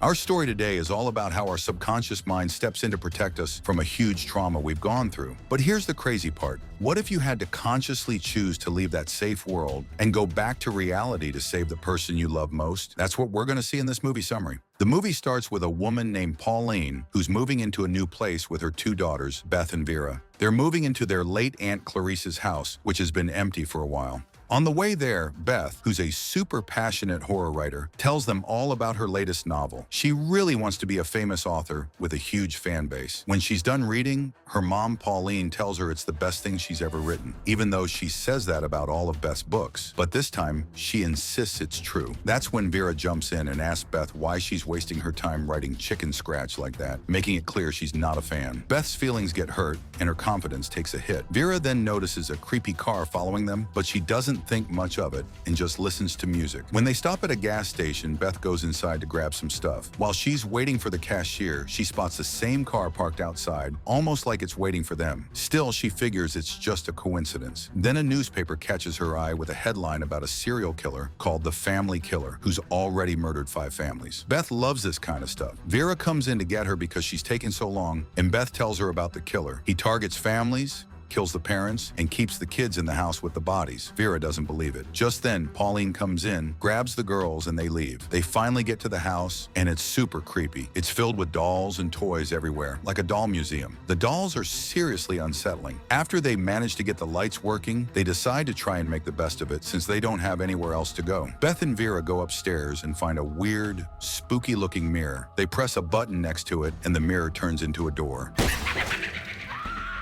Our story today is all about how our subconscious mind steps in to protect us from a huge trauma we've gone through. But here's the crazy part. What if you had to consciously choose to leave that safe world and go back to reality to save the person you love most? That's what we're going to see in this movie summary. The movie starts with a woman named Pauline who's moving into a new place with her two daughters, Beth and Vera. They're moving into their late Aunt Clarice's house, which has been empty for a while. On the way there, Beth, who's a super passionate horror writer, tells them all about her latest novel. She really wants to be a famous author with a huge fan base. When she's done reading, her mom, Pauline, tells her it's the best thing she's ever written, even though she says that about all of Beth's books. But this time, she insists it's true. That's when Vera jumps in and asks Beth why she's wasting her time writing chicken scratch like that, making it clear she's not a fan. Beth's feelings get hurt, and her confidence takes a hit. Vera then notices a creepy car following them, but she doesn't think much of it and just listens to music. When they stop at a gas station, Beth goes inside to grab some stuff. While she's waiting for the cashier, she spots the same car parked outside, almost like it's waiting for them. Still, she figures it's just a coincidence. Then a newspaper catches her eye with a headline about a serial killer called the Family Killer, who's already murdered 5 families. Beth loves this kind of stuff. Vera comes in to get her because she's taken so long, and Beth tells her about the killer. He targets families, kills the parents, and keeps the kids in the house with the bodies. Vera doesn't believe it. Just then, Pauline comes in, grabs the girls, and they leave. They finally get to the house, and it's super creepy. It's filled with dolls and toys everywhere, like a doll museum. The dolls are seriously unsettling. After they manage to get the lights working, they decide to try and make the best of it since they don't have anywhere else to go. Beth and Vera go upstairs and find a weird, spooky-looking mirror. They press a button next to it, and the mirror turns into a door,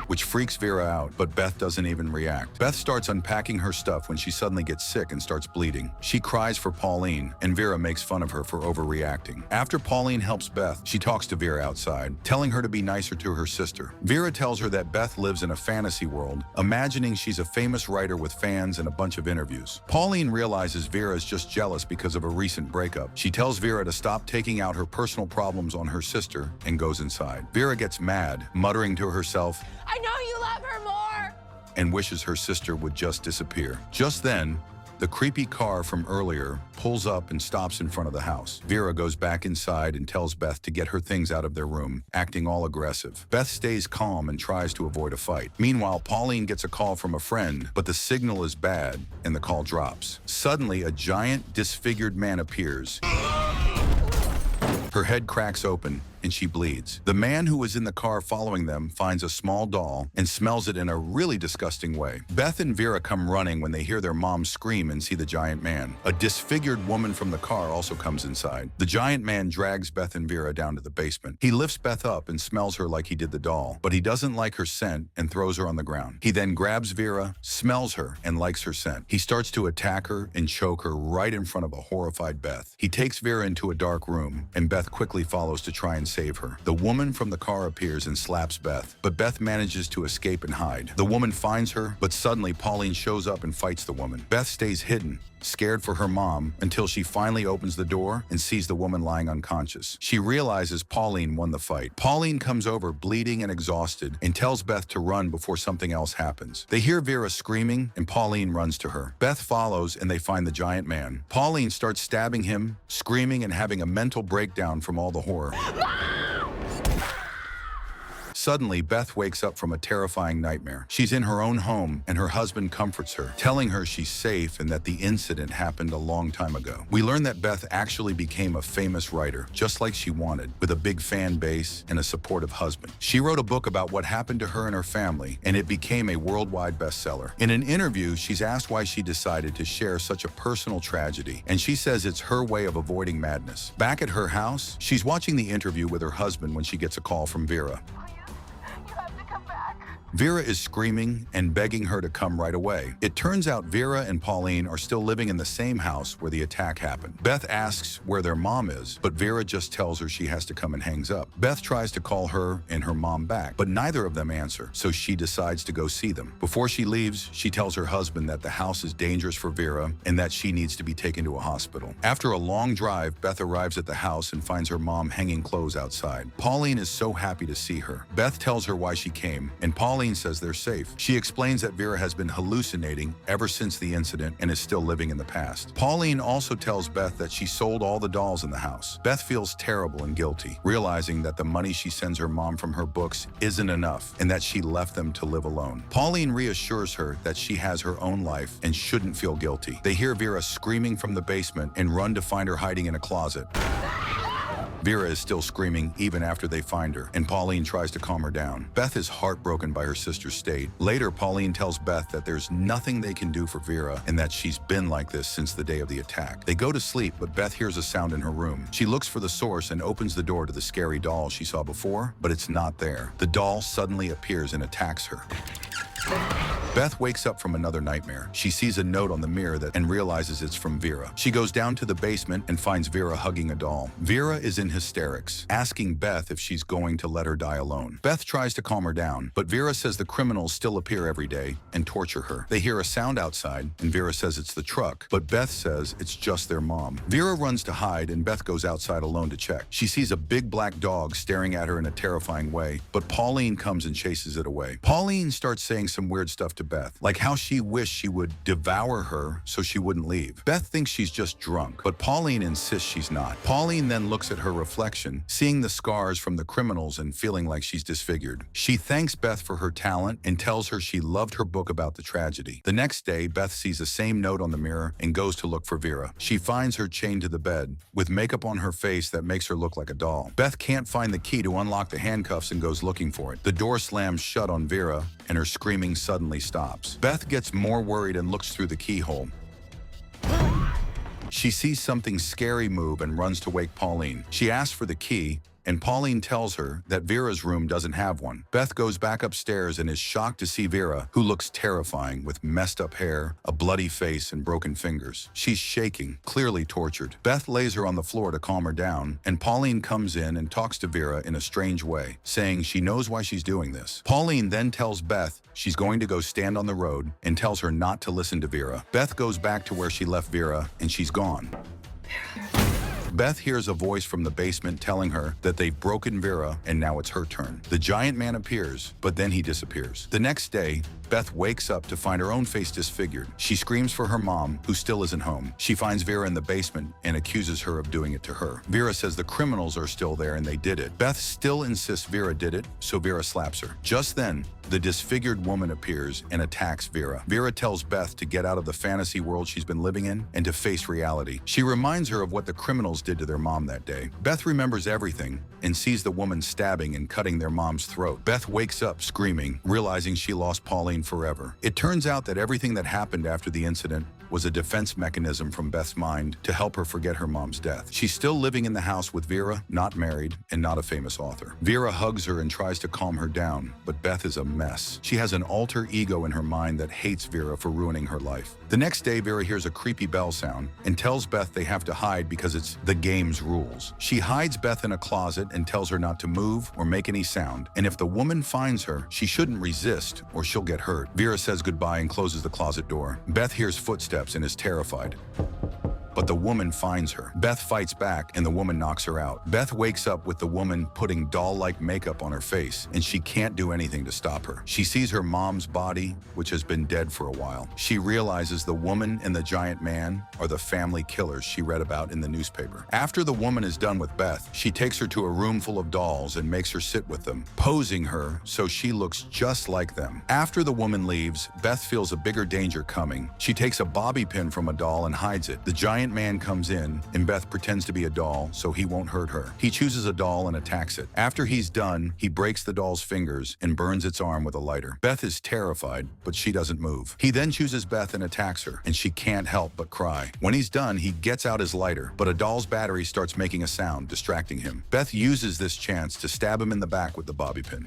which freaks Vera out, but Beth doesn't even react. Beth starts unpacking her stuff when she suddenly gets sick and starts bleeding. She cries for Pauline, and Vera makes fun of her for overreacting. After Pauline helps Beth, she talks to Vera outside, telling her to be nicer to her sister. Vera tells her that Beth lives in a fantasy world, imagining she's a famous writer with fans and a bunch of interviews. Pauline realizes Vera is just jealous because of a recent breakup. She tells Vera to stop taking out her personal problems on her sister and goes inside. Vera gets mad, muttering to herself, I know you love her more! And wishes her sister would just disappear. Just then, the creepy car from earlier pulls up and stops in front of the house. Vera goes back inside and tells Beth to get her things out of their room, acting all aggressive. Beth stays calm and tries to avoid a fight. Meanwhile, Pauline gets a call from a friend, but the signal is bad and the call drops. Suddenly, a giant, disfigured man appears. Her head cracks open, and she bleeds. The man who was in the car following them finds a small doll and smells it in a really disgusting way. Beth and Vera come running when they hear their mom scream and see the giant man. A disfigured woman from the car also comes inside. The giant man drags Beth and Vera down to the basement. He lifts Beth up and smells her like he did the doll, but he doesn't like her scent and throws her on the ground. He then grabs Vera, smells her, and likes her scent. He starts to attack her and choke her right in front of a horrified Beth. He takes Vera into a dark room, and Beth quickly follows to try and save her. The woman from the car appears and slaps Beth, but Beth manages to escape and hide. The woman finds her, but suddenly Pauline shows up and fights the woman. Beth stays hidden, scared for her mom, until she finally opens the door and sees the woman lying unconscious. She realizes Pauline won the fight. Pauline comes over bleeding and exhausted and tells Beth to run before something else happens. They hear Vera screaming and Pauline runs to her. Beth follows and they find the giant man. Pauline starts stabbing him, screaming and having a mental breakdown from all the horror. Suddenly, Beth wakes up from a terrifying nightmare. She's in her own home, and her husband comforts her, telling her she's safe and that the incident happened a long time ago. We learn that Beth actually became a famous writer, just like she wanted, with a big fan base and a supportive husband. She wrote a book about what happened to her and her family, and it became a worldwide bestseller. In an interview, she's asked why she decided to share such a personal tragedy, and she says it's her way of avoiding madness. Back at her house, she's watching the interview with her husband when she gets a call from Vera. Vera is screaming and begging her to come right away. It turns out Vera and Pauline are still living in the same house where the attack happened. Beth asks where their mom is, but Vera just tells her she has to come and hangs up. Beth tries to call her and her mom back, but neither of them answer, so she decides to go see them. Before she leaves, she tells her husband that the house is dangerous for Vera and that she needs to be taken to a hospital. After a long drive, Beth arrives at the house and finds her mom hanging clothes outside. Pauline is so happy to see her. Beth tells her why she came, and Pauline Pauline says they're safe. She explains that Vera has been hallucinating ever since the incident and is still living in the past. Pauline also tells Beth that she sold all the dolls in the house. Beth feels terrible and guilty, realizing that the money she sends her mom from her books isn't enough and that she left them to live alone. Pauline reassures her that she has her own life and shouldn't feel guilty. They hear Vera screaming from the basement and run to find her hiding in a closet. Vera is still screaming even after they find her, and Pauline tries to calm her down. Beth is heartbroken by her sister's state. Later, Pauline tells Beth that there's nothing they can do for Vera and that she's been like this since the day of the attack. They go to sleep, but Beth hears a sound in her room. She looks for the source and opens the door to the scary doll she saw before, but it's not there. The doll suddenly appears and attacks her. Beth wakes up from another nightmare. She sees a note on the mirror and realizes it's from Vera. She goes down to the basement and finds Vera hugging a doll. Vera is in hysterics, asking Beth if she's going to let her die alone. Beth tries to calm her down, but Vera says the criminals still appear every day and torture her. They hear a sound outside, and Vera says it's the truck, but Beth says it's just their mom. Vera runs to hide, and Beth goes outside alone to check. She sees a big black dog staring at her in a terrifying way, but Pauline comes and chases it away. Pauline starts saying some weird stuff to Beth, like how she wished she would devour her so she wouldn't leave. Beth thinks she's just drunk, but Pauline insists she's not. Pauline then looks at her reflection, seeing the scars from the criminals and feeling like she's disfigured. She thanks Beth for her talent and tells her she loved her book about the tragedy. The next day, Beth sees the same note on the mirror and goes to look for Vera. She finds her chained to the bed, with makeup on her face that makes her look like a doll. Beth can't find the key to unlock the handcuffs and goes looking for it. The door slams shut on Vera, and her screaming suddenly stops. Beth gets more worried and looks through the keyhole. She sees something scary move and runs to wake Pauline. She asks for the key, and Pauline tells her that Vera's room doesn't have one. Beth goes back upstairs and is shocked to see Vera, who looks terrifying with messed up hair, a bloody face, and broken fingers. She's shaking, clearly tortured. Beth lays her on the floor to calm her down, and Pauline comes in and talks to Vera in a strange way, saying she knows why she's doing this. Pauline then tells Beth she's going to go stand on the road and tells her not to listen to Vera. Beth goes back to where she left Vera, and she's gone. Beth hears a voice from the basement telling her that they've broken Vera and now it's her turn. The giant man appears, but then he disappears. The next day, Beth wakes up to find her own face disfigured. She screams for her mom, who still isn't home. She finds Vera in the basement and accuses her of doing it to her. Vera says the criminals are still there and they did it. Beth still insists Vera did it, so Vera slaps her. Just then, the disfigured woman appears and attacks Vera. Vera tells Beth to get out of the fantasy world she's been living in and to face reality. She reminds her of what the criminals did to their mom that day. Beth remembers everything and sees the woman stabbing and cutting their mom's throat. Beth wakes up screaming, realizing she lost Pauline forever. It turns out that everything that happened after the incident was a defense mechanism from Beth's mind to help her forget her mom's death. She's still living in the house with Vera, not married, and not a famous author. Vera hugs her and tries to calm her down, but Beth is a mess. She has an alter ego in her mind that hates Vera for ruining her life. The next day, Vera hears a creepy bell sound and tells Beth they have to hide because it's the game's rules. She hides Beth in a closet and tells her not to move or make any sound, and if the woman finds her, she shouldn't resist or she'll get hurt. Vera says goodbye and closes the closet door. Beth hears footsteps and is terrified. But the woman finds her. Beth fights back and the woman knocks her out. Beth wakes up with the woman putting doll-like makeup on her face, and she can't do anything to stop her. She sees her mom's body, which has been dead for a while. She realizes the woman and the giant man are the family killers she read about in the newspaper. After the woman is done with Beth, she takes her to a room full of dolls and makes her sit with them, posing her so she looks just like them. After the woman leaves, Beth feels a bigger danger coming. She takes a bobby pin from a doll and hides it. The giant man comes in, and Beth pretends to be a doll so he won't hurt her. He chooses a doll and attacks it. After he's done, he breaks the doll's fingers and burns its arm with a lighter. Beth is terrified, but she doesn't move. He then chooses Beth and attacks her, and she can't help but cry. When he's done, he gets out his lighter, but a doll's battery starts making a sound, distracting him. Beth uses this chance to stab him in the back with the bobby pin.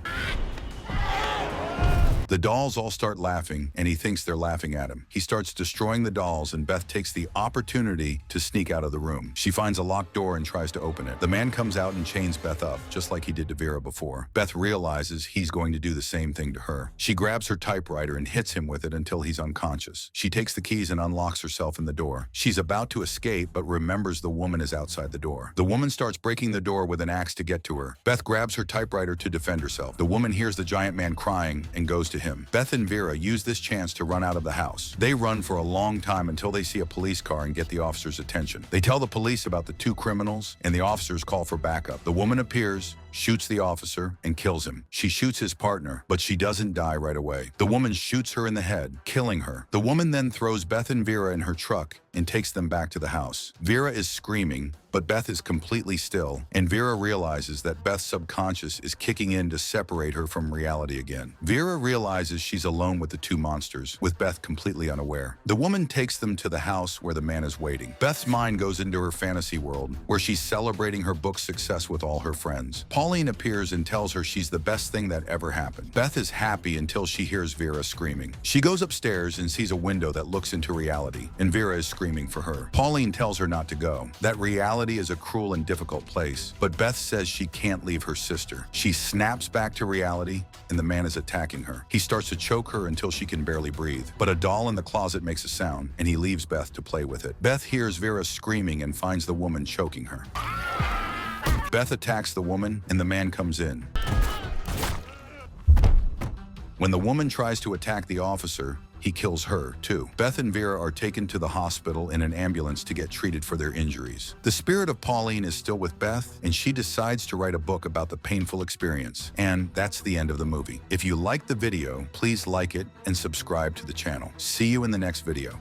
The The dolls all start laughing, and he thinks they're laughing at him. He starts destroying the dolls, and Beth takes the opportunity to sneak out of the room. She finds a locked door and tries to open it. The man comes out and chains Beth up, just like he did to Vera before. Beth realizes he's going to do the same thing to her. She grabs her typewriter and hits him with it until he's unconscious. She takes the keys and unlocks herself in the door. She's about to escape, but remembers the woman is outside the door. The woman starts breaking the door with an axe to get to her. Beth grabs her typewriter to defend herself. The woman hears the giant man crying and goes to him. Beth and Vera use this chance to run out of the house. They run for a long time until they see a police car and get the officer's attention. They tell the police about the two criminals, and the officers call for backup. The woman appears, shoots the officer, and kills him. She shoots his partner, but she doesn't die right away. The woman shoots her in the head, killing her. The woman then throws Beth and Vera in her truck and takes them back to the house. Vera is screaming, but Beth is completely still, and Vera realizes that Beth's subconscious is kicking in to separate her from reality again. Vera realizes she's alone with the two monsters, with Beth completely unaware. The woman takes them to the house where the man is waiting. Beth's mind goes into her fantasy world, where she's celebrating her book's success with all her friends. Pauline appears and tells her she's the best thing that ever happened. Beth is happy until she hears Vera screaming. She goes upstairs and sees a window that looks into reality, and Vera is screaming for her. Pauline tells her not to go, that reality is a cruel and difficult place, but Beth says she can't leave her sister. She snaps back to reality, and the man is attacking her. He starts to choke her until she can barely breathe, but a doll in the closet makes a sound, and he leaves Beth to play with it. Beth hears Vera screaming and finds the woman choking her. Beth attacks the woman, and the man comes in. When the woman tries to attack the officer, he kills her, too. Beth and Vera are taken to the hospital in an ambulance to get treated for their injuries. The spirit of Pauline is still with Beth, and she decides to write a book about the painful experience. And that's the end of the movie. If you liked the video, please like it and subscribe to the channel. See you in the next video.